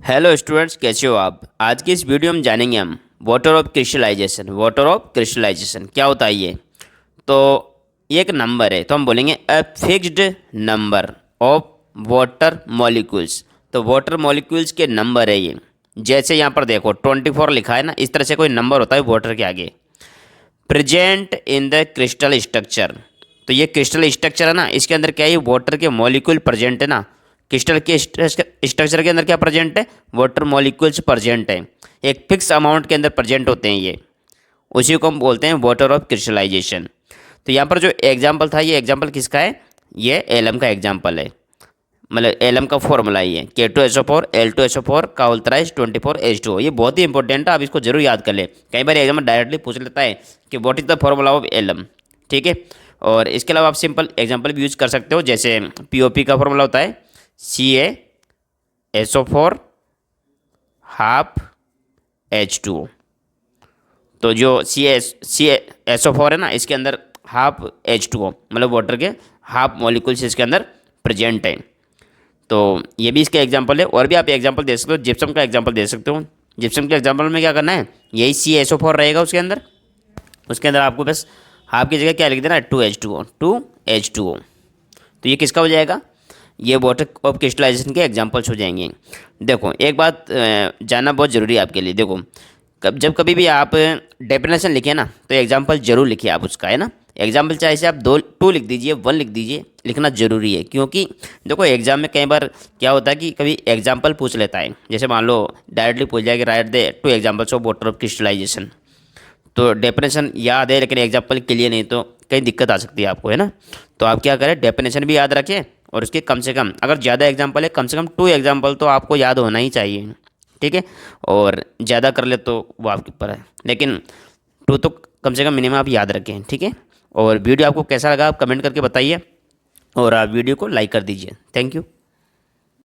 Hello students, कैसे हो आप। आज की इस वीडियो में जानेंगे हम water of crystallization. Water of crystallization क्या होता है ये। तो ये एक नंबर है, तो हम बोलेंगे a fixed number of water molecules. तो वाटर मॉलिक्यूल्स के नंबर है ये। जैसे यहाँ पर देखो 24 लिखा है ना, इस तरह से कोई नंबर होता है वाटर के आगे। Present in the crystal structure. तो ये क्रिस्टल स्ट्रक्चर है ना, इसके अंदर क्या है, वाटर के मॉलिक्यूल प्रेजेंट है ना। क्रिस्टल के स्ट्रक्चर के अंदर क्या प्रेजेंट है, वाटर मॉलिक्यूल्स प्रेजेंट है। एक फिक्स अमाउंट के अंदर प्रेजेंट होते हैं ये, उसी को हम बोलते हैं वाटर ऑफ क्रिस्टलाइजेशन। तो यहाँ पर जो एग्जाम्पल था, ये एग्जाम्पल किसका है, ये एलम का एग्जाम्पल है। मतलब एलम का फॉर्मूला ही है K2SO4 L2SO4 का अल्ट्राइज 24H2O। ये बहुत ही इंपॉर्टेंट है, आप इसको जरूर याद कर ले। कई बार एग्जाम में डायरेक्टली पूछ लेता है कि what is the formula of alum. ठीक है। और इसके अलावा आप सिंपल एग्जाम्पल भी यूज कर सकते हो, जैसे POP का फॉर्मूला होता है CaSO4 हाफ H2O। तो जो CaSO4 है ना, इसके अंदर हाफ H2O, मतलब वाटर के हाफ मॉलिक्यूल्स इसके अंदर प्रेजेंट है। तो ये भी इसका एग्जांपल है। और भी आप एग्जांपल दे सकते हो, जिप्सम का एग्जांपल दे सकते हो। जिप्सम के एग्जांपल में क्या करना है, यही CaSO4 रहेगा उसके अंदर। उसके अंदर आपको बस हाफ की जगह क्या लिख देना है, 2H2O। तो ये किसका हो जाएगा, ये वाटर ऑफ क्रिस्टलाइजेशन के एग्जांपल्स हो जाएंगे। देखो एक बात जानना बहुत ज़रूरी है आपके लिए। देखो जब कभी भी आप डेफिनेशन लिखे ना, तो एग्जांपल जरूर लिखिए आप उसका, है ना। एग्जाम्पल चाहे से आप 2 लिख दीजिए, 1 लिख दीजिए, लिखना जरूरी है। क्योंकि देखो एग्जाम में कई बार क्या होता है कि कभी एग्जाम्पल पूछ लेता है। जैसे मान लो डायरेक्टली पूछ जाएगा write the 2 examples of water of crystallization. तो डेफिनेशन याद है लेकिन एग्जाम्पल क्लियर नहीं, तो कहीं दिक्कत आ सकती है आपको, है ना। तो आप क्या करें, डेफिनेशन भी याद रखें, और उसके कम से कम अगर ज़्यादा एग्जाम्पल है, कम से कम 2 एग्जाम्पल तो आपको याद होना ही चाहिए। ठीक है। और ज़्यादा कर ले तो वो आपके ऊपर है, लेकिन 2 तो कम से कम मिनिमम आप याद रखें। ठीक है। और वीडियो आपको कैसा लगा आप कमेंट करके बताइए, और आप वीडियो को लाइक कर दीजिए। Thank you.